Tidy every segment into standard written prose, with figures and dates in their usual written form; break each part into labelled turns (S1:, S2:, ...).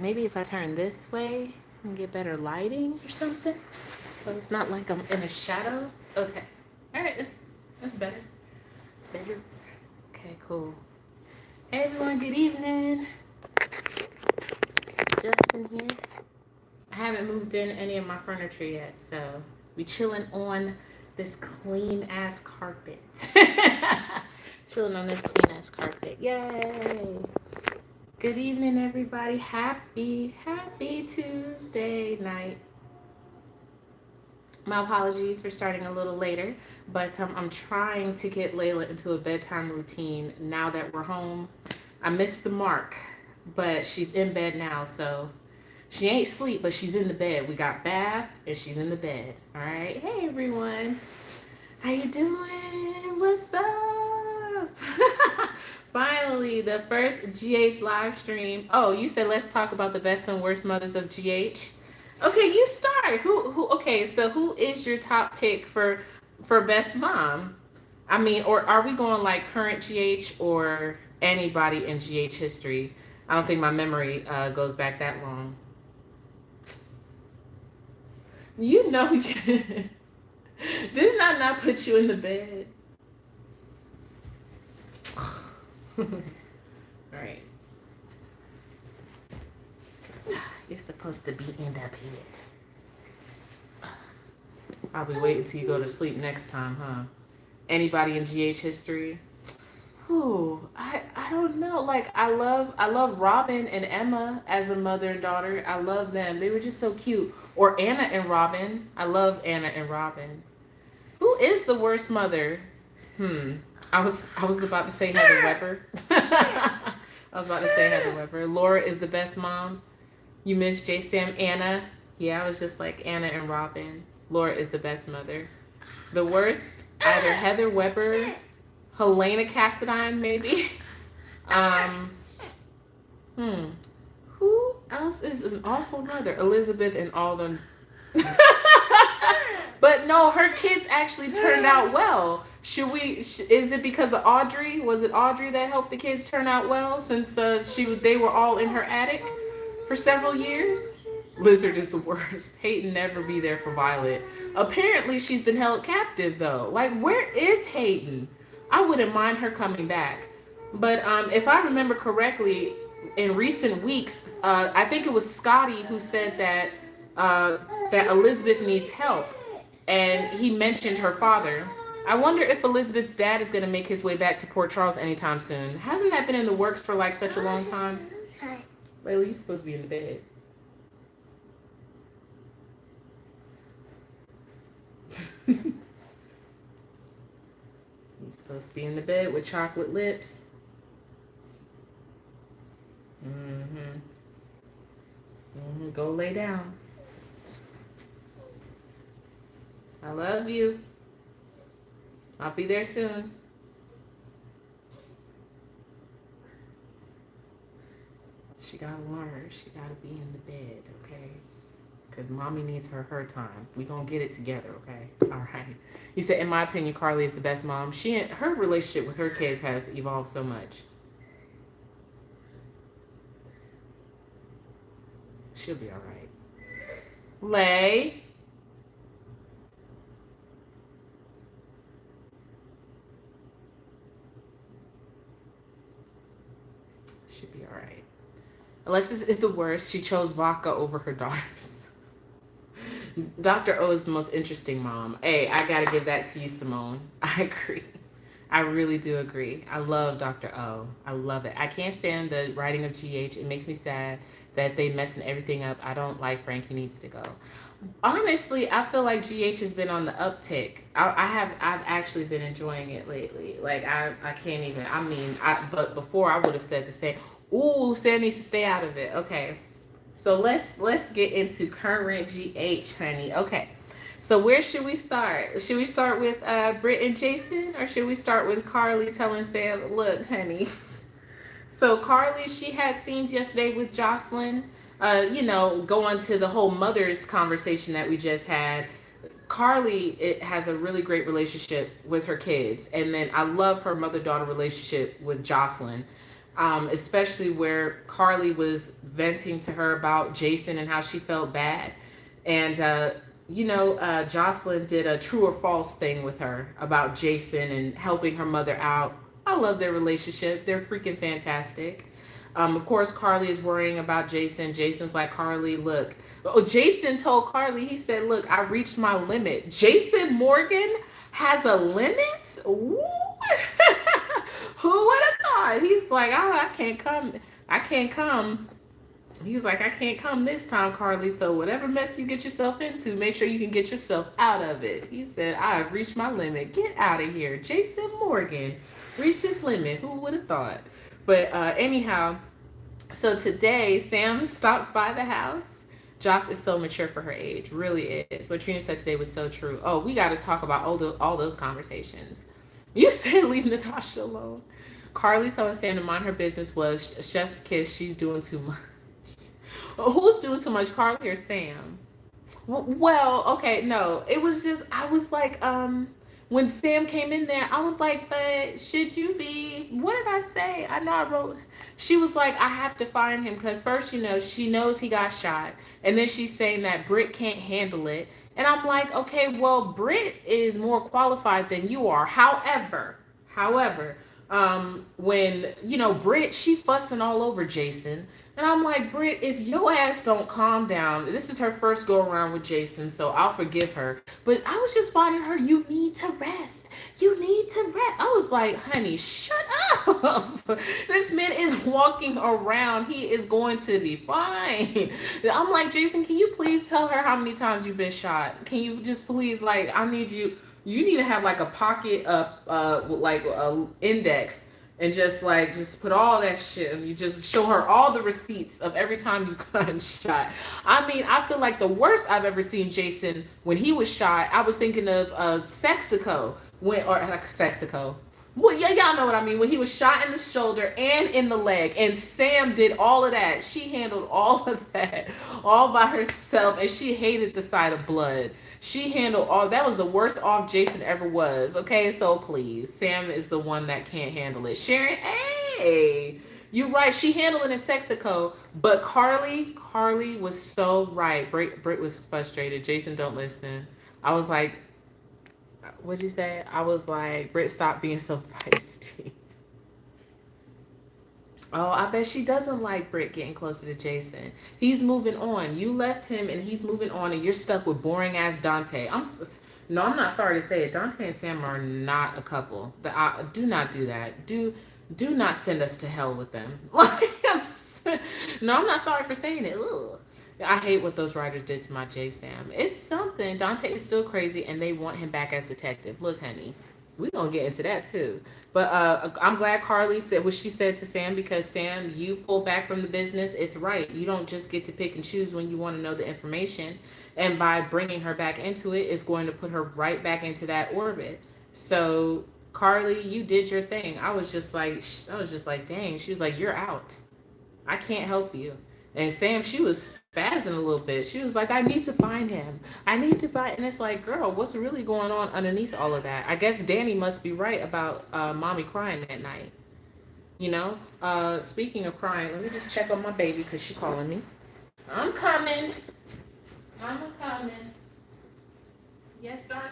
S1: Maybe if I turn this way and get better lighting or something. So it's not like I'm in a shadow. Okay. All right, that's better. It's better. Okay, cool. Hey everyone, good evening. Just Justin here. I haven't moved in any of my furniture yet, so we chilling on this clean ass carpet. Chilling on this clean ass carpet. Yay! Good evening, everybody. Happy Tuesday night. My apologies for starting a little later, but I'm trying to get Layla into a bedtime routine now that we're home. I missed the mark, but she's in bed now, so she ain't sleep, but she's in the bed. We got bath, and she's in the bed. All right. Hey, everyone. How you doing? What's up? Finally, the first GH live stream. Oh, you said let's talk about the best and worst mothers of GH. Okay, you start. Who okay, so who is your top pick for best mom? I mean, or are we going like current GH or anybody in GH history? I don't think my memory goes back that long. You know, didn't I not put you in the bed? All right. You're supposed to be in that bed. I'll be waiting till you go to sleep next time, huh? Anybody in GH history? Oh, I don't know. Like I love Robin and Emma as a mother and daughter. I love them. They were just so cute. Or Anna and Robin. I love Anna and Robin. Who is the worst mother? I was about to say Heather Weber. I was about to say Heather Weber. Laura is the best mom. You miss J Sam. Anna. Yeah, I was just like Anna and Robin. Laura is the best mother. The worst, either Heather Weber, Helena Cassadine, maybe. Who else is an awful mother? Elizabeth and all them. But no, her kids actually turned out well. Is it because of Audrey? Was it Audrey that helped the kids turn out well since they were all in her attic for several years? Lizard is the worst. Hayden never be there for Violet. Apparently she's been held captive though. Like where is Hayden? I wouldn't mind her coming back. But if I remember correctly, in recent weeks, I think it was Scotty who said that that Elizabeth needs help. And he mentioned her father. I wonder if Elizabeth's dad is going to make his way back to Port Charles anytime soon. Hasn't that been in the works for like such a long time? Layla, you're supposed to be in the bed. He's supposed to be in the bed with chocolate lips. Go lay down. I love you. I'll be there soon. She gotta learn. She gotta be in the bed, okay? Because mommy needs her time. We gonna get it together, okay? All right. You said, in my opinion, Carly is the best mom. Her relationship with her kids has evolved so much. She'll be all right. Lay. Should be all right. Alexis is the worst. She chose vodka over her daughters. Dr. O is the most interesting mom. Hey, I gotta give that to you, Simone. I agree. I really do agree. I love Dr. O. I love it. I can't stand the writing of GH. It makes me sad that they messing everything up. I don't like Frankie needs to go. Honestly, I feel like GH has been on the uptick. I've actually been enjoying it lately. Like I can't even. I mean, but before I would have said the same. Ooh, Sam needs to stay out of it. Okay, so let's get into current GH, honey. Okay, so where should we start? Should we start with Britt and Jason, or should we start with Carly telling Sam, look, honey? So Carly, she had scenes yesterday with Jocelyn. Going to the whole mother's conversation that we just had. Carly has a really great relationship with her kids. And then I love her mother-daughter relationship with Jocelyn. especially where Carly was venting to her about Jason and how she felt bad. And, Jocelyn did a true or false thing with her about Jason and helping her mother out. I love their relationship. They're freaking fantastic. Of course, Carly is worrying about Jason. Jason's like, Carly, look. Oh, Jason told Carly, he said, look, I reached my limit. Jason Morgan has a limit? Woo! Who would have thought? He's like, oh, I can't come. I can't come. He's like, I can't come this time, Carly. So whatever mess you get yourself into, make sure you can get yourself out of it. He said, I have reached my limit. Get out of here. Jason Morgan reached his limit. Who would have thought? But anyhow, so today Sam stopped by the house. Joss is so mature for her age, really is. What Trina said today was so true. Oh, we got to talk about all those conversations. You said leave Natasha alone. Carly telling Sam to mind her business was chef's kiss. She's doing too much. Who's doing too much, Carly or Sam? Well, okay, no. It was just, I was like, when Sam came in there, I was like, but should you be, what did I say? I know I wrote, she was like, I have to find him because first, she knows he got shot. And then she's saying that Britt can't handle it. And I'm like, okay, well, Britt is more qualified than you are. However, when, Britt, she fussing all over Jason. And I'm like, Britt, if your ass don't calm down, this is her first go around with Jason, so I'll forgive her. But I was just finding her, you need to rest. You need to rest. I was like, honey, shut up. This man is walking around. He is going to be fine. I'm like, Jason, can you please tell her how many times you've been shot? Can you just please, like, I need you. You need to have like a pocket, like a index. And just put all that shit. And you just show her all the receipts of every time you got shot. I mean, I feel like the worst I've ever seen Jason when he was shot. I was thinking of Sexico Sexico. Well, yeah, y'all know what I mean. When he was shot in the shoulder and in the leg, and Sam did all of that. She handled all of that all by herself, and she hated the sight of blood. She handled all. That was the worst off Jason ever was. Okay, so please, Sam is the one that can't handle it. Sharon, hey, you're right. She handled it in Sexico, but Carly was so right. Britt was frustrated. Jason, don't listen. I was like, what'd you say? I was like, Britt, stop being so feisty. Oh, I bet she doesn't like Britt getting closer to Jason. He's moving on. You left him and he's moving on, and you're stuck with boring ass Dante. I'm not sorry to say it. Dante and Sam are not a couple. Do not do that. Do not send us to hell with them. No, I'm not sorry for saying it. Ugh. I hate what those writers did to my J Sam. It's something. Dante is still crazy, and they want him back as detective. Look, honey, we're going to get into that, too. But I'm glad Carly said what she said to Sam, because, Sam, you pull back from the business. It's right. You don't just get to pick and choose when you want to know the information. And by bringing her back into it, it's going to put her right back into that orbit. So, Carly, you did your thing. I was just like, dang. She was like, you're out. I can't help you. And Sam, she was spazzing a little bit. She was like, I need to find him. And it's like, girl, what's really going on underneath all of that? I guess Danny must be right about mommy crying that night. Speaking of crying, let me just check on my baby because she's calling me. I'm coming. Yes, darling?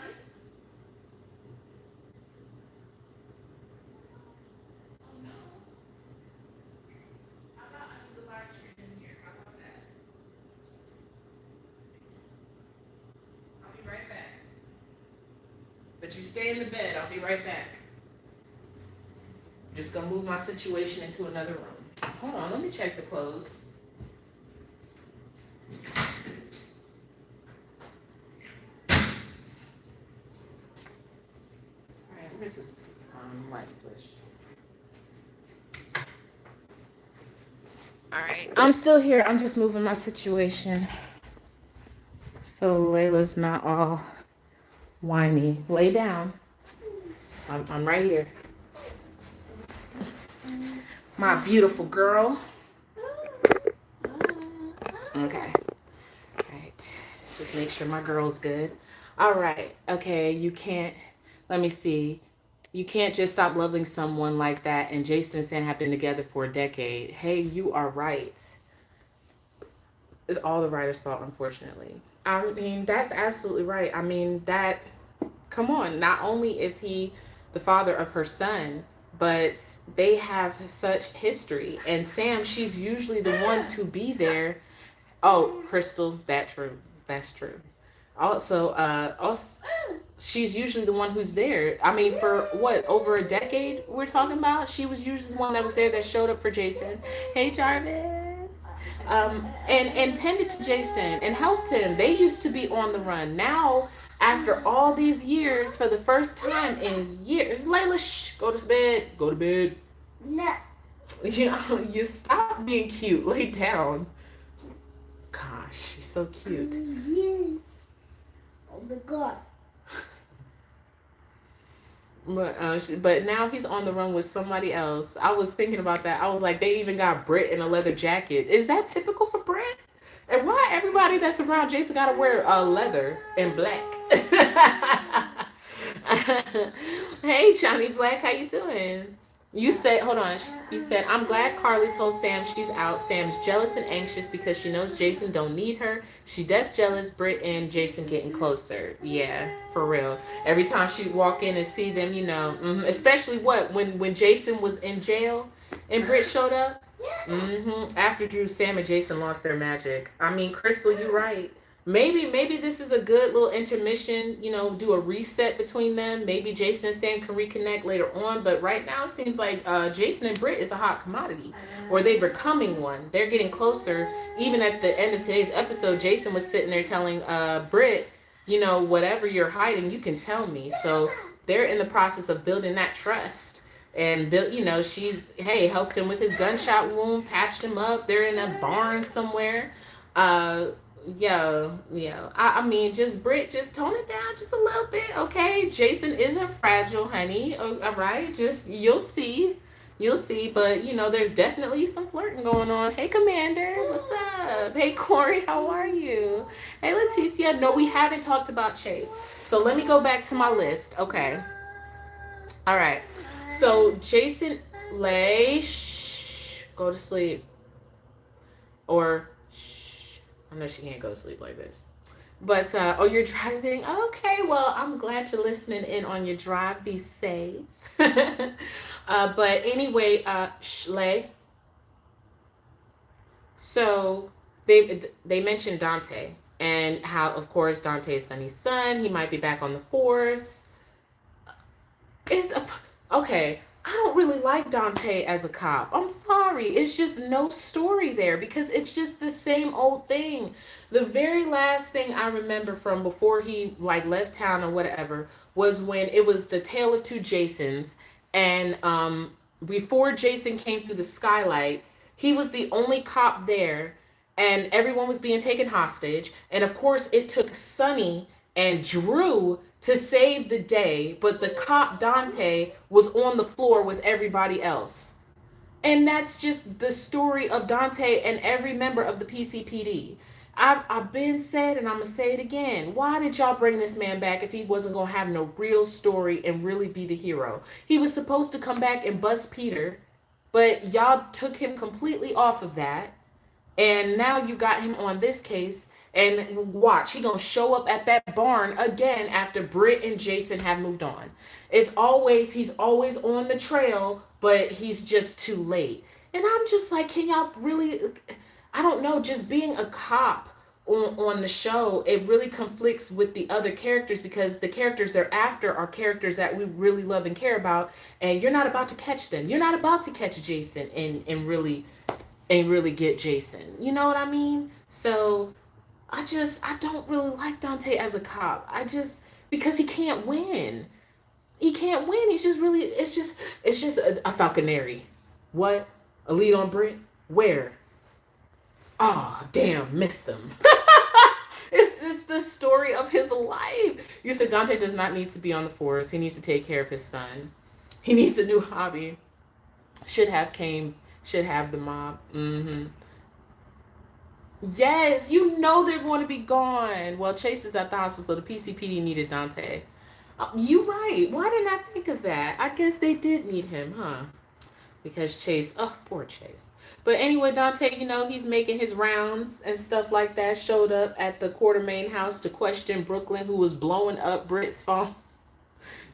S1: But you stay in the bed. I'll be right back. I'm just going to move my situation into another room. Hold on. Let me check the clothes. All right. Where's this light switch? All right. I'm still here. I'm just moving my situation. So Layla's not all whiny. Lay down. I'm right here. My beautiful girl. Okay. All right. Just make sure my girl's good. All right. Okay. You can't. Let me see. You can't just stop loving someone like that. And Jason and Sam have been together for a decade. Hey, you are right. It's all the writer's fault, unfortunately. I mean, that's absolutely right. I mean, that, come on. Not only is he the father of her son, but they have such history. And Sam, she's usually the one to be there. Oh, Crystal, that's true. That's true. Also, she's usually the one who's there. I mean, for what, over a decade we're talking about? She was usually the one that was there that showed up for Jason. Hey, Jarvis. And tended to Jason and helped him. They used to be on the run. Now, after all these years, for the first time in years, Layla, shh, go to bed. Go to bed. No. You stop being cute. Lay down. Gosh, she's so cute. Oh my God. But now he's on the run with somebody else. I was thinking about that. I was like, they even got Britt in a leather jacket. Is that typical for Britt? And why everybody that's around Jason got to wear leather and black? Hey, Johnny Black, how you doing? You said, hold on. You said, I'm glad Carly told Sam she's out. Sam's jealous and anxious because she knows Jason don't need her. She def jealous, Britt and Jason getting closer. Yeah, for real. Every time she'd walk in and see them, you know, especially when Jason was in jail and Britt showed up. After Drew, Sam and Jason lost their magic. I mean, Crystal, you're right. Maybe this is a good little intermission, you know, do a reset between them. Maybe Jason and Sam can reconnect later on. But right now it seems like Jason and Britt is a hot commodity, or they're becoming one. They're getting closer. Even at the end of today's episode, Jason was sitting there telling Britt, you know, whatever you're hiding, you can tell me. So they're in the process of building that trust. And, you know, she's, hey, helped him with his gunshot wound, patched him up. They're in a barn somewhere. Yeah. I mean, just Britt, just tone it down just a little bit, okay? Jason isn't fragile, honey. All right, just you'll see. But you know, there's definitely some flirting going on. Hey, Commander, what's up? Hey, Corey, how are you? Hey, Leticia. No, we haven't talked about Chase. So let me go back to my list. Okay. All right. So Jason, go to sleep, or. I know she can't go to sleep like this. But, you're driving? Okay, well, I'm glad you're listening in on your drive. Be safe. But anyway, Shley. So, they mentioned Dante. And how, of course, Dante is Sunny's son. He might be back on the force. Okay. I don't really like Dante as a cop. I'm sorry. It's just no story there because it's just the same old thing. The very last thing I remember from before he left town or whatever was when it was the Tale of Two Jasons. And before Jason came through the skylight, he was the only cop there and everyone was being taken hostage. And of course it took Sunny and Drew to save the day, but the cop Dante was on the floor with everybody else. And that's just the story of Dante and every member of the PCPD. I've been said, and I'm going to say it again. Why did y'all bring this man back if he wasn't going to have no real story and really be the hero? He was supposed to come back and bust Peter, but y'all took him completely off of that. And now you got him on this case. And watch, he gonna show up at that barn again after Britt and Jason have moved on. He's always on the trail, but he's just too late. And I'm just like, can y'all really, I don't know, just being a cop on the show, it really conflicts with the other characters because the characters they're after are characters that we really love and care about, and you're not about to catch them. You're not about to catch Jason and really get Jason. You know what I mean? So I don't really like Dante as a cop. Because he can't win. He's just really, it's just a falconeri. What? A lead on Britt? Where? Oh, damn, missed them. It's just the story of his life. You said Dante does not need to be on the force. He needs to take care of his son. He needs a new hobby. Should have the mob. Yes, you know they're going to be gone. Well, Chase is at the hospital, so the PCPD needed Dante. You right. Why didn't I think of that? I guess they did need him, huh? Because Chase, oh, poor Chase. But anyway, Dante, he's making his rounds and stuff like that. Showed up at the Quartermain house to question Brooklyn, who was blowing up Britt's phone.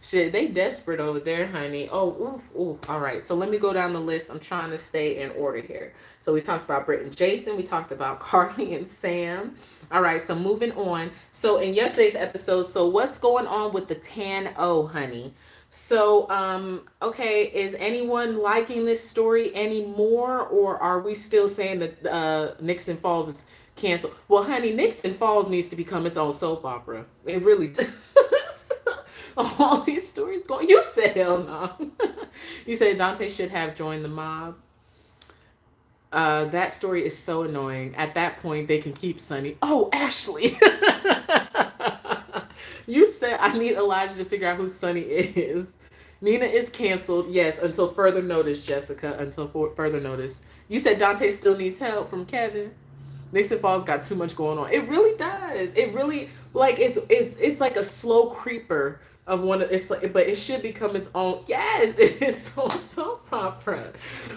S1: Shit, they desperate over there, honey. Oh, ooh, ooh. All right. So let me go down the list. I'm trying to stay in order here. So we talked about Britt and Jason. We talked about Carly and Sam. All right. So moving on. So in yesterday's episode, so what's going on with the Tan O, honey? So, okay, is anyone liking this story anymore, or are we still saying that Nixon Falls is canceled? Well, honey, Nixon Falls needs to become its own soap opera. It really does. All these stories going. You said hell no. You said Dante should have joined the mob. That story is so annoying. At that point, they can keep Sonny. Oh, Ashley. You said I need Elijah to figure out who Sonny is. Nina is canceled. Yes, until further notice, Jessica. Until further notice. You said Dante still needs help from Kevin. Nixon Falls got too much going on. It really does. It really it's like a slow creeper of one. It's like, but it should become its own. Yes, it's own soap opera.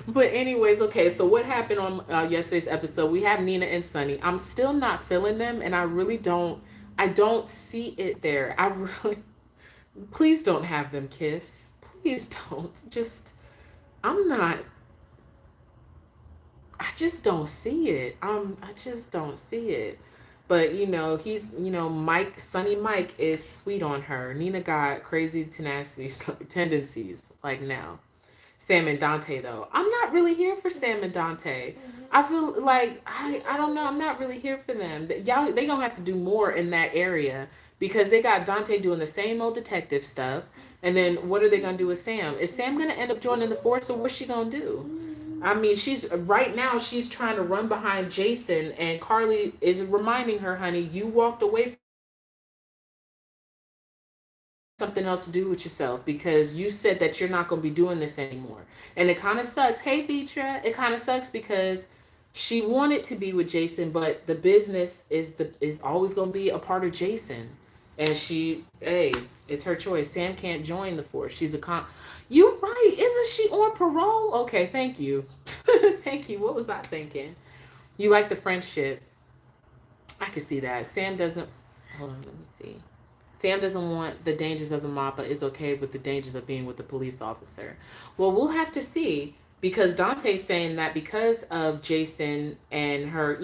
S1: But anyways, okay. So what happened on yesterday's episode? We have Nina and Sonny. I'm still not feeling them, and I really don't. I don't see it there. I really. Please don't have them kiss. Please don't. Just. I'm not. I just don't see it. I just don't see it. But he's Mike, Sonny Mike is sweet on her. Nina got crazy tendencies like now. Sam and Dante though. I'm not really here for Sam and Dante. I feel like I don't know, I'm not really here for them. Y'all they gonna have to do more in that area because they got Dante doing the same old detective stuff. And then what are they gonna do with Sam? Is Sam gonna end up joining the force or what's she gonna do? I mean, she's right now. She's trying to run behind Jason, and Carly is reminding her, "Honey, you walked away from something else to do with yourself because you said that you're not going to be doing this anymore." And it kind of sucks. Hey, Vitra, it kind of sucks because she wanted to be with Jason, but the business is always going to be a part of Jason, and hey, it's her choice. Sam can't join the force. She's a. You're right. Isn't she on parole? Okay, thank you. Thank you. What was I thinking? You like the friendship. I can see that. Sam doesn't. Hold on, let me see. Sam doesn't want the dangers of the mob, but is okay with the dangers of being with the police officer. Well, we'll have to see because Dante's saying that because of Jason and her,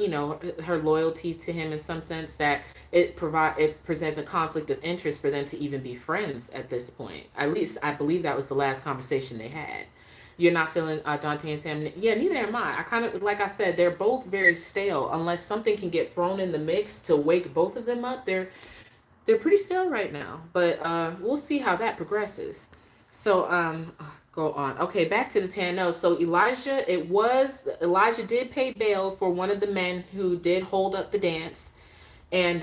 S1: her loyalty to him in some sense that it presents a conflict of interest for them to even be friends at this point. At least I believe that was the last conversation they had. You're not feeling Dante and Sam. Yeah, neither am I. I kind of, like I said, they're both very stale. Unless something can get thrown in the mix to wake both of them up, they're pretty stale right now. But we'll see how that progresses. So go on. Okay, back to the Tano. So Elijah did pay bail for one of the men who did hold up the dance. And,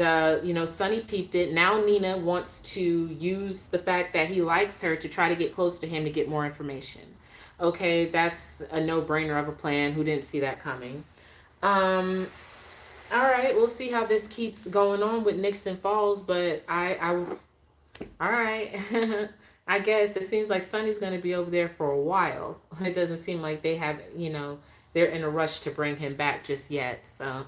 S1: Sonny peeped it. Now Nina wants to use the fact that he likes her to try to get close to him to get more information. Okay, that's a no-brainer of a plan. Who didn't see that coming? All right, we'll see how this keeps going on with Nixon Falls. But all right. I guess it seems like Sonny's going to be over there for a while. It doesn't seem like they have, they're in a rush to bring him back just yet. So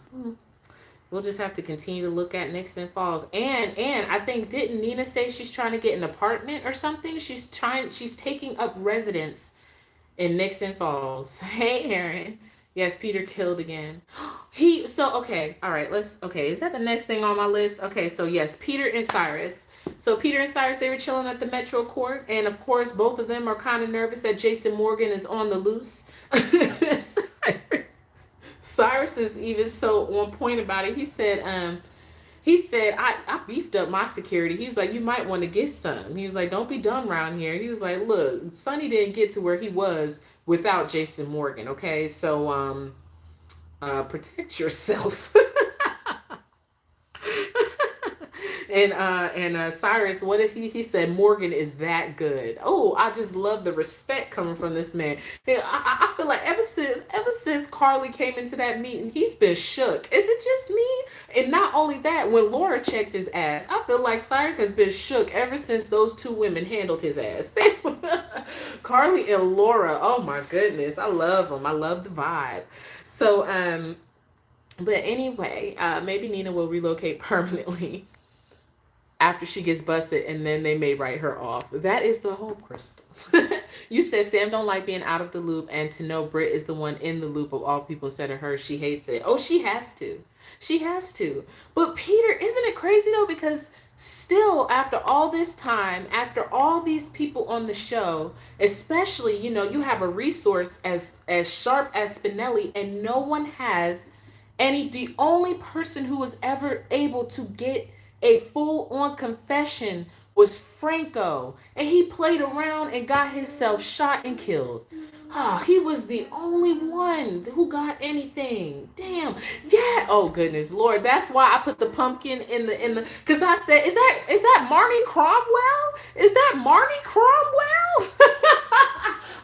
S1: we'll just have to continue to look at Nixon Falls. And I think, didn't Nina say she's trying to get an apartment or something? She's taking up residence in Nixon Falls. Hey, Aaron. Yes, Peter killed again. Okay, all right, is that the next thing on my list? Okay, so yes, Peter and Cyrus. So Peter and Cyrus, they were chilling at the Metro Court, and of course, both of them are kind of nervous that Jason Morgan is on the loose. Cyrus is even so on point about it. He said, I beefed up my security. He was like, you might want to get some. He was like, don't be dumb around here. He was like, look, Sonny didn't get to where he was without Jason Morgan, okay? So, protect yourself. And Cyrus, what did he said? Morgan is that good. Oh, I just love the respect coming from this man. I feel like ever since Carly came into that meeting, he's been shook. Is it just me? And not only that, when Laura checked his ass, I feel like Cyrus has been shook ever since those two women handled his ass. Carly and Laura, oh my goodness, I love them. I love the vibe. So, but anyway, maybe Nina will relocate permanently after she gets busted, and then they may write her off. That is the hope, Crystal. You said Sam don't like being out of the loop, and to know Britt is the one in the loop of all people said to her, she hates it. Oh, she has to. She has to. But Peter, isn't it crazy though? Because still, after all this time, after all these people on the show, especially, you know, you have a resource as sharp as Spinelli, and no one has any. The only person who was ever able to get a full-on confession was Franco, and he played around and got himself shot and killed. Oh, he was the only one who got anything. Damn. Yeah. Oh goodness, Lord. That's why I put the pumpkin in the because I said, is that Marnie Cromwell? Is that Marnie Cromwell?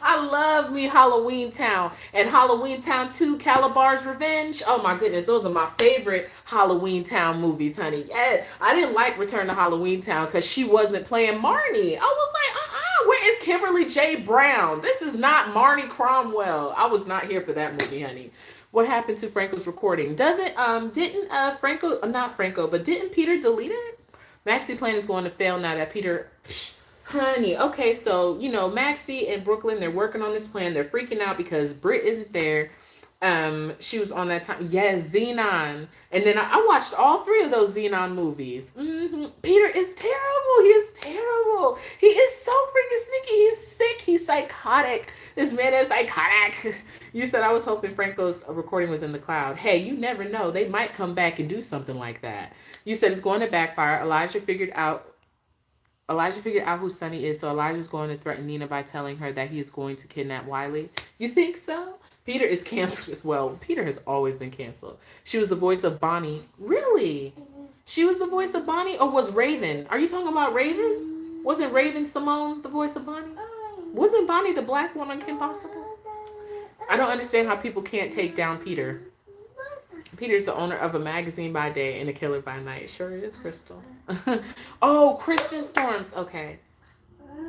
S1: I love me Halloween Town and Halloween Town 2, Calabar's Revenge. Oh my goodness, those are my favorite Halloween Town movies, honey. Yeah, I didn't like Return to Halloween Town because she wasn't playing Marnie. I was like, where is Kimberly J. Brown? This is not Marnie Cromwell. I was not here for that movie, honey. What happened to Franco's recording? Didn't Peter delete it? Maxie plan is going to fail now that Peter. Honey, okay, so, you know, Maxie and Brooklyn, they're working on this plan. They're freaking out because Britt isn't there. She was on that time. Yes, Xenon. And then I watched all 3 of those Xenon movies. Peter is terrible. He is terrible. He is so freaking sneaky. He's sick. He's psychotic. This man is psychotic. You said I was hoping Franco's recording was in the cloud. Hey, you never know. They might come back and do something like that. You said it's going to backfire. Elijah figured out who Sonny is, so Elijah's going to threaten Nina by telling her that he is going to kidnap Wiley. You think so? Peter is canceled as well. Peter has always been canceled. She was the voice of Bonnie. Really? She was the voice of Bonnie, or was Raven? Are you talking about Raven? Wasn't Raven Simone the voice of Bonnie? Wasn't Bonnie the black one on Kim Possible? I don't understand how people can't take down Peter. Peter's the owner of a magazine by day and a killer by night. Sure is, Crystal. Oh, Kristen Storms. Okay.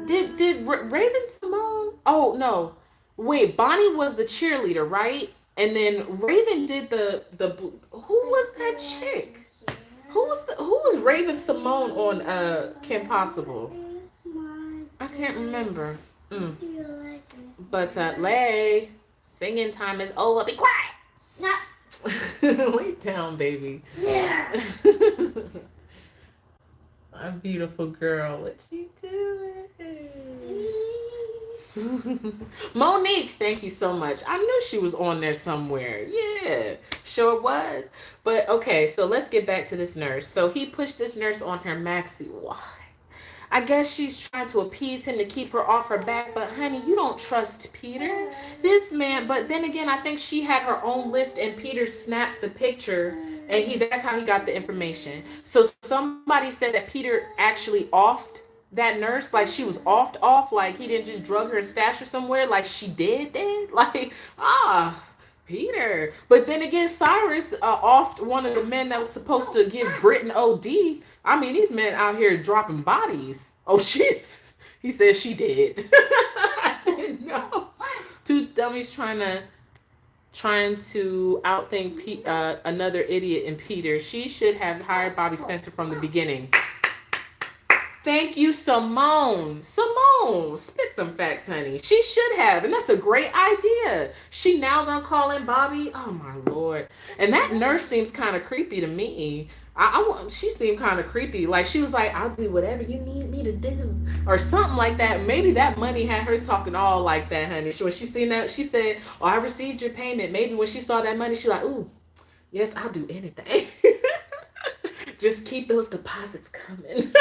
S1: Did Raven Simone? Oh no. Wait, Bonnie was the cheerleader, right? And then Raven did the who was that chick? Who was Raven Simone on Kim Possible? I can't remember. But Lay, singing time is over. Be quiet. No. Lay down, baby. Yeah. My beautiful girl, what you doing? Monique, thank you so much. I knew she was on there somewhere. Yeah, sure was. But okay, so let's get back to this nurse. So he pushed this nurse on her, Maxie. Why? I guess she's trying to appease him to keep her off her back, but honey, you don't trust Peter. This man, but then again, I think she had her own list and Peter snapped the picture and that's how he got the information. So somebody said that Peter actually offed that nurse, like she was off, like he didn't just drug her stash or somewhere, like she did, like, Peter. But then again, Cyrus offed one of the men that was supposed to give Britt an OD. I mean, these men out here dropping bodies. Oh, shit. He said she did. I didn't know. 2 dummies trying to outthink another idiot in Peter. She should have hired Bobby Spencer from the beginning. Thank you, Simone. Simone, spit them facts, honey. She should have, and that's a great idea. She now gonna call in Bobby? Oh, my Lord. And that nurse seems kind of creepy to me. She seemed kind of creepy. Like, she was like, I'll do whatever you need me to do. Or something like that. Maybe that money had her talking all like that, honey. When she seen that, she said, oh, I received your payment. Maybe when she saw that money, she like, ooh, yes, I'll do anything. Just keep those deposits coming.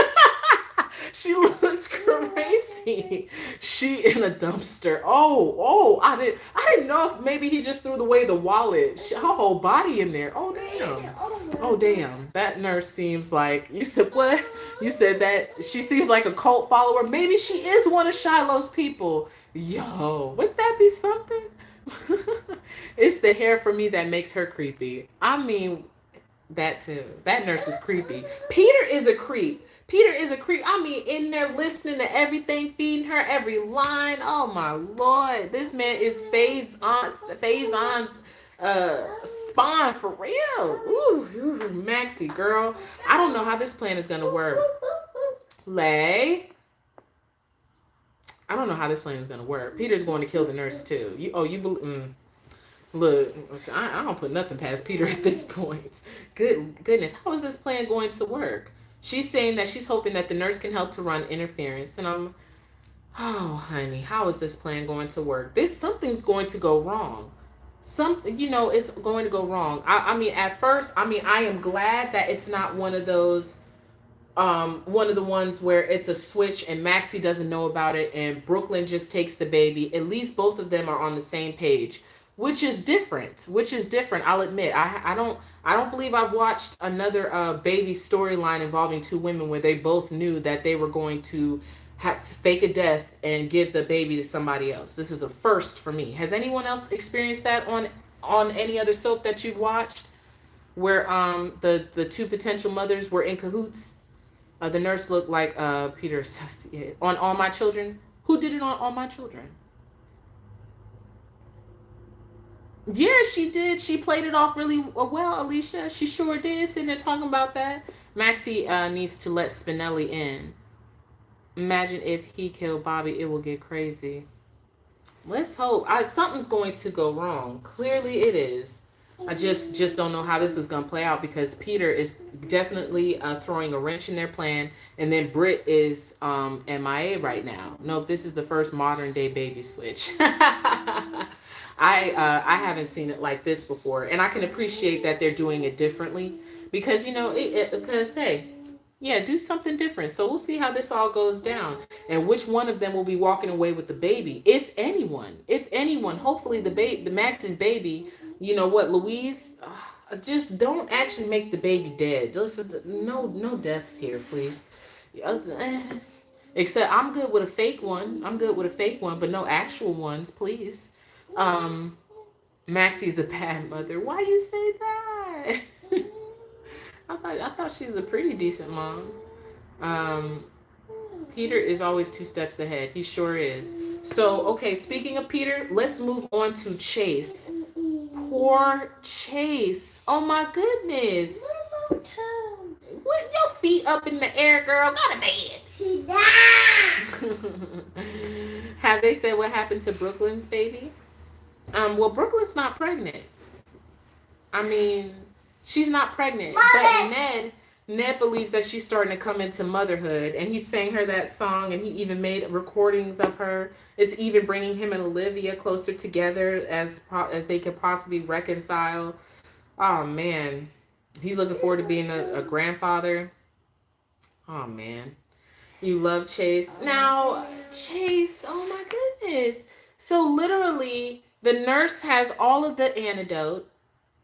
S1: She looks crazy. She in a dumpster. Oh, I didn't know if maybe he just threw away the wallet. Her whole body in there. Oh, damn. Oh, damn. That nurse seems like, you said what? You said that she seems like a cult follower. Maybe she is one of Shiloh's people. Yo, wouldn't that be something? It's the hair for me that makes her creepy. I mean, That too. That nurse is creepy. Peter is a creep. Peter is a creep. I mean, in there listening to everything, feeding her every line. Oh my lord, this man is Phazon's spawn for real. Ooh, Maxie, girl. I don't know how this plan is gonna work. Lay. I don't know how this plan is gonna work. Peter's going to kill the nurse too. You believe? Look, I don't put nothing past Peter at this point. Goodness, how is this plan going to work? She's saying that she's hoping that the nurse can help to run interference, and oh, honey, how is this plan going to work? Something's going to go wrong. It's going to go wrong. I mean, at first, I am glad that it's not one of those one of the ones where it's a switch and Maxie doesn't know about it and Brooklyn just takes the baby. At least both of them are on the same page, which is different. I'll admit. I don't believe I've watched another baby storyline involving two women where they both knew that they were going to fake a death and give the baby to somebody else. This is a first for me. Has anyone else experienced that on any other soap that you've watched, where the two potential mothers were in cahoots? The nurse looked like Peter associate on All My Children. Who did it on All My Children? Yeah, she did. She played it off really well, Alicia. She sure did. Sitting there talking about that. Maxie needs to let Spinelli in. Imagine if he killed Bobby, it will get crazy. Let's hope. Something's going to go wrong. Clearly it is. I just don't know how this is going to play out because Peter is definitely throwing a wrench in their plan. And then Britt is MIA right now. Nope, this is the first modern day baby switch. I haven't seen it like this before. And I can appreciate that they're doing it differently because, because, hey, yeah, do something different. So we'll see how this all goes down and which one of them will be walking away with the baby. If anyone, hopefully the Max's baby. You know what, Louise? Just don't actually make the baby dead. Just no deaths here, please. Except I'm good with a fake one. But no actual ones, please. Maxie's a bad mother. Why you say that? I thought she's a pretty decent mom. Peter is always 2 steps ahead. He sure is. So, okay, speaking of Peter, let's move on to Chase. Poor Chase. Oh my goodness. What your feet up in the air, girl? Go to bed. Have they said what happened to Brooklyn's baby? Well, Brooklyn's not pregnant. I mean, she's not pregnant. But Ned believes that she's starting to come into motherhood, and he sang her that song, and he even made recordings of her. It's even bringing him and Olivia closer together as they could possibly reconcile. Oh man, he's looking forward to being a grandfather. Oh man, you love Chase. Now Chase, oh my goodness. So literally, the nurse has all of the antidote.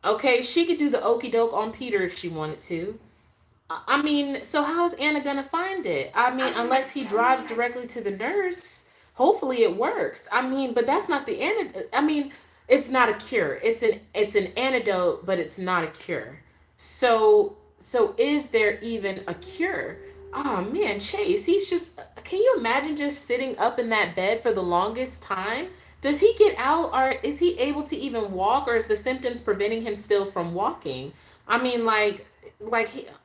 S1: Okay, she could do the okey doke on Peter if she wanted to. I mean, so how is Anna gonna find it? I mean, unless he drives directly to the nurse, hopefully it works. I mean, but that's not the antidote. I mean, it's not a cure. It's an antidote, but it's not a cure. So is there even a cure? Oh man, Chase, he's just. Can you imagine just sitting up in that bed for the longest time? Does he get out, or is he able to even walk, or is the symptoms preventing him still from walking? I mean, I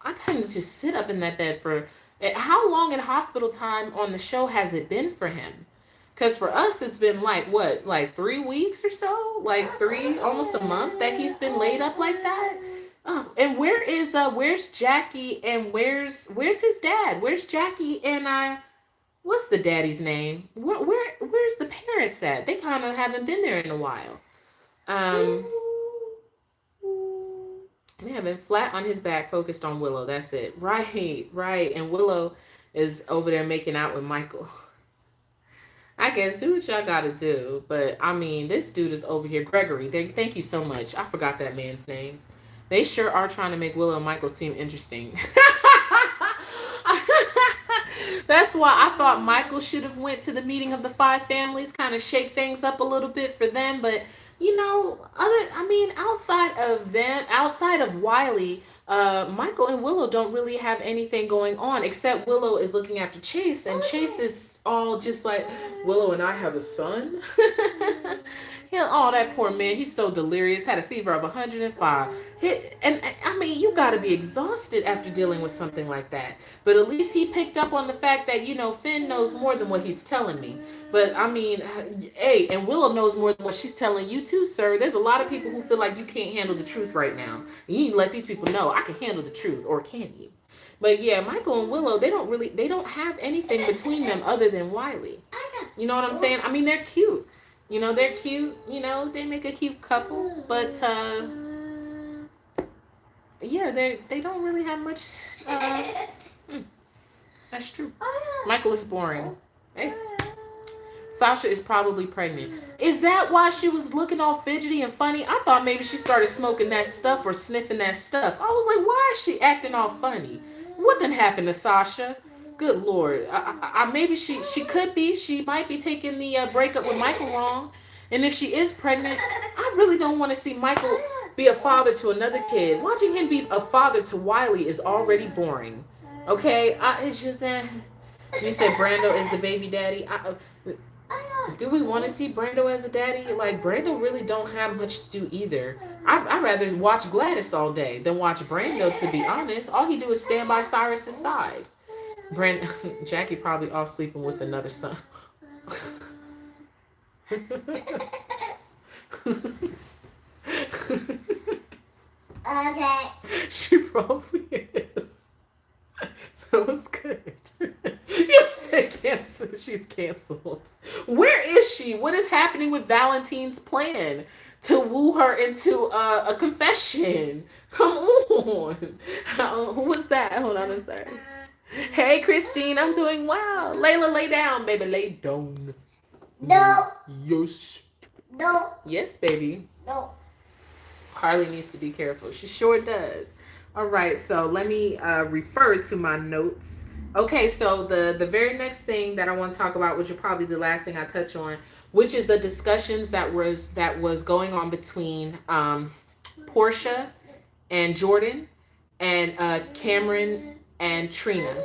S1: couldn't just sit up in that bed for. How long in hospital time on the show has it been for him? Because for us, it's been like 3 weeks or so, almost a month that he's been laid up like that. Oh, and where's Jackie and where's his dad? Where's Jackie and what's the daddy's name? Where's the parents at? They kind of haven't been there in a while. They have been flat on his back, focused on Willow. That's it. Right. And Willow is over there making out with Michael. I guess do what y'all gotta do. But I mean, this dude is over here. Gregory, thank you so much. I forgot that man's name. They sure are trying to make Willow and Michael seem interesting. That's why I thought Michael should have went to the meeting of the 5 families, kind of shake things up a little bit for them. But outside of Wiley, Michael and Willow don't really have anything going on, except Willow is looking after Chase, and Chase is all just like, Willow and I have a son. Oh, that poor man, he's so delirious, had a fever of 105. And I mean, you got to be exhausted after dealing with something like that. But at least he picked up on the fact that, Finn knows more than what he's telling me. But I mean, hey, and Willow knows more than what she's telling you too, sir. There's a lot of people who feel like you can't handle the truth right now. You need to let these people know I can handle the truth, or can you? But yeah, Michael and Willow, they don't have anything between them other than Wiley. You know what I'm saying? I mean, they're cute. They're cute. They make a cute couple. But yeah, they don't really have much. That's true. Michael is boring. Hey. Sasha is probably pregnant. Is that why she was looking all fidgety and funny? I thought maybe she started smoking that stuff or sniffing that stuff. I was like, why is she acting all funny? What done happened to Sasha? Good Lord. Maybe she could be. She might be taking the breakup with Michael wrong. And if she is pregnant, I really don't want to see Michael be a father to another kid. Watching him be a father to Wiley is already boring. Okay? It's just that. You said Brando is the baby daddy. Do we want to see Brando as a daddy? Like, Brando really don't have much to do either. I'd rather watch Gladys all day than watch Brando, to be honest. All he do is stand by Cyrus's side. Jackie probably off sleeping with another son.
S2: Okay.
S1: She probably is. That was good. You said cancel. She's canceled. Where is she? What is happening with Valentine's plan to woo her into a confession? Come on. Who was that? Hold on, I'm sorry. Hey, Christine, I'm doing well. Layla, lay down, baby. Lay down.
S2: No.
S1: Yes.
S2: No.
S1: Yes, baby.
S2: No.
S1: Harley needs to be careful. She sure does. All right, so let me refer to my notes. Okay, so the very next thing that I want to talk about, which is probably the last thing I touch on, which is the discussions that was going on between Portia and Jordan and Cameron and Trina.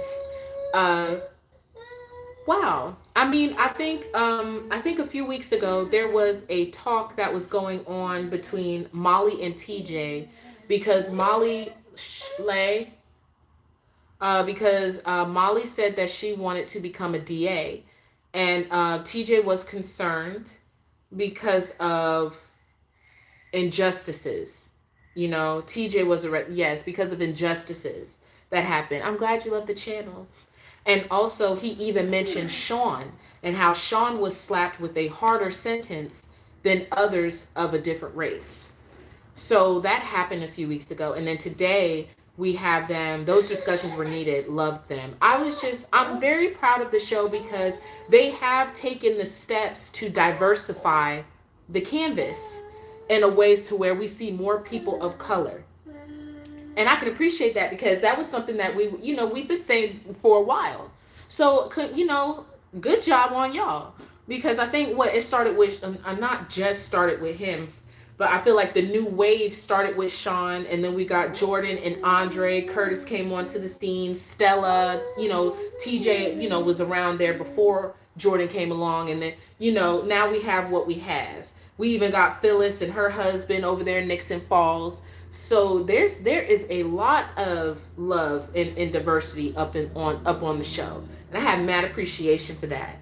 S1: Wow. I mean, I think a few weeks ago there was a talk that was going on between Molly and TJ because Molly Molly said that she wanted to become a DA, and TJ was concerned because of injustices. TJ was yes, because of injustices that happened. I'm glad you love the channel. And also, he even mentioned Sean and how Sean was slapped with a harder sentence than others of a different race. So that happened a few weeks ago. And then today we have them. Those discussions were needed. Loved them. I'm very proud of the show because they have taken the steps to diversify the canvas in a ways to where we see more people of color. And I can appreciate that because that was something that we've been saying for a while. So, good job on y'all. Because I think what it started with, not just started with him, but I feel like the new wave started with Sean, and then we got Jordan and Andre. Curtis came onto the scene. Stella, TJ, was around there before Jordan came along. And then, now we have what we have. We even got Phyllis and her husband over there in Nixon Falls. So there is a lot of love and diversity up on the show, and I have mad appreciation for that.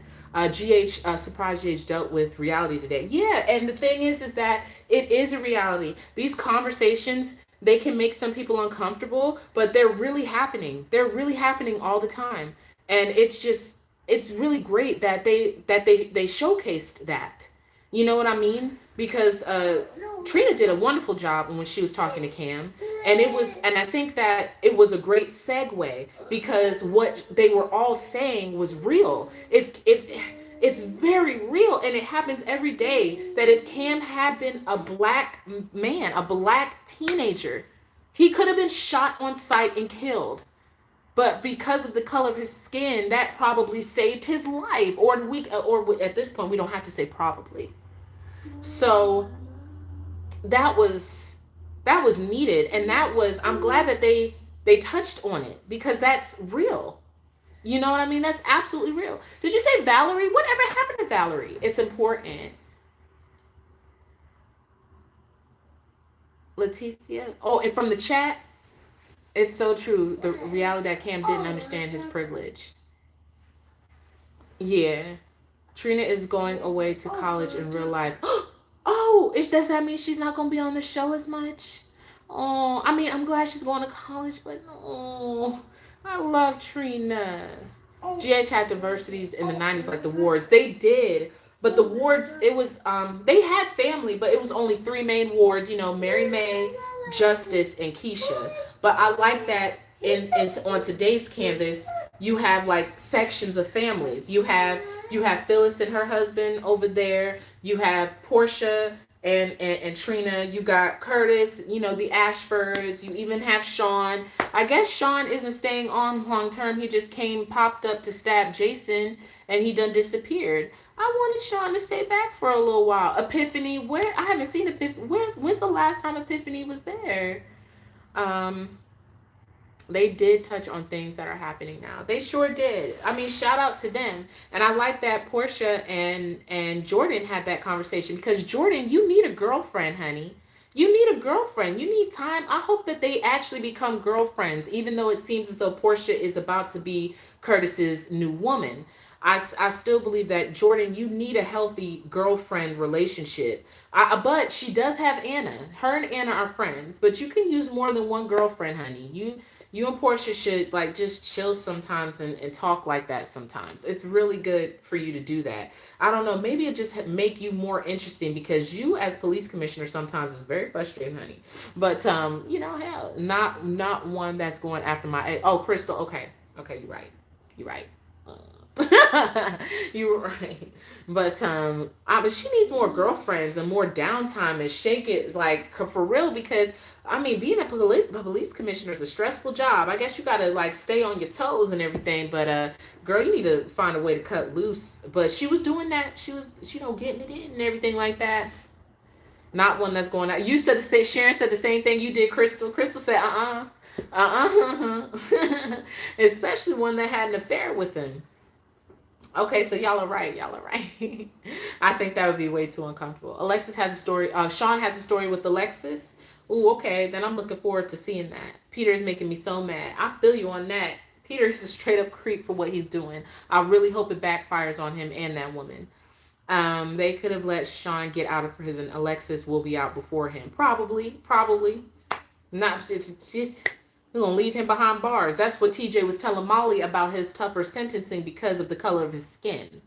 S1: Surprise GH dealt with reality today. Yeah, and the thing is that it is a reality. These conversations, they can make some people uncomfortable, but they're really happening. They're really happening all the time, and it's really great that they showcased that. You know what I mean? Because Trina did a wonderful job when she was talking to Cam, and I think that it was a great segue because what they were all saying was real. If it's very real, and it happens every day, that if Cam had been a black man, a black teenager, he could have been shot on sight and killed. But because of the color of his skin, that probably saved his life. Or at this point, we don't have to say probably. So that was needed, and I'm glad that they touched on it, because that's real. You know what I mean? That's absolutely real. Did you say Valerie? Whatever happened to Valerie? It's important. Leticia. Oh, and from the chat, it's so true. The reality that Cam didn't understand his privilege. Yeah. Trina is going away to college in real life. Oh, does that mean she's not going to be on the show as much? Oh, I mean, I'm glad she's going to college, but oh, I love Trina. GH had diversities in the 90s, like the wards. They did. But the wards, it was, they had family, but it was only 3 main wards, you know, Mary May, Justice, and Keisha. But I like that on today's canvas, you have like sections of families. You have Phyllis and her husband over there. You have Portia and Trina. You got Curtis, you know, the Ashfords. You even have Sean. I guess Sean isn't staying on long term. He just popped up to stab Jason, and he done disappeared. I wanted Sean to stay back for a little while. Epiphany, where? I haven't seen Epiphany. When's the last time Epiphany was there? They did touch on things that are happening now. They sure did. I mean, shout out to them. And I like that Portia and Jordan had that conversation, because Jordan, you need a girlfriend, honey. You need a girlfriend. You need time. I hope that they actually become girlfriends, even though it seems as though Portia is about to be Curtis's new woman. I still believe that, Jordan, you need a healthy girlfriend relationship. But she does have Anna. Her and Anna are friends, but you can use more than one girlfriend, honey. You and Portia should like just chill sometimes and talk like that sometimes. It's really good for you to do that. I don't know, maybe it just make you more interesting, because you as police commissioner sometimes is very frustrating, honey. But you know, hell, not one that's going after my Crystal. Okay, you're right. You were right. But she needs more girlfriends and more downtime and shake it like for real, because I mean, being a police commissioner is a stressful job. I guess you gotta like stay on your toes and everything, but girl, you need to find a way to cut loose. But she was doing that. She was, you know, getting it in and everything like that. Not one that's going out. You said the same. Sharon said the same thing you did, Crystal. Crystal said, especially one that had an affair with him. Okay, so y'all are right. I think that would be way too uncomfortable. Alexis has a story. Sean has a story with Alexis. Ooh, okay. Then I'm looking forward to seeing that. Peter is making me so mad. I feel you on that. Peter is a straight up creep for what he's doing. I really hope it backfires on him and that woman. They could have let Sean get out of prison. Alexis will be out before him. Probably. Not. We're going to leave him behind bars. That's what TJ was telling Molly about his tougher sentencing because of the color of his skin.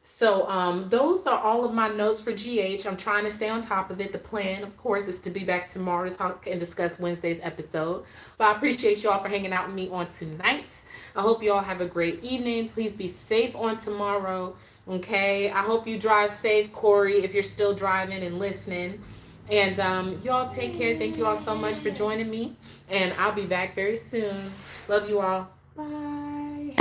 S1: So those are all of my notes for GH. I'm trying to stay on top of it. The plan, of course, is to be back tomorrow to talk and discuss Wednesday's episode. But I appreciate you all for hanging out with me on tonight. I hope you all have a great evening. Please be safe on tomorrow. Okay? I hope you drive safe, Corey, if you're still driving and listening. And you all take care. Thank you all so much for joining me. And I'll be back very soon. Love you all. Bye.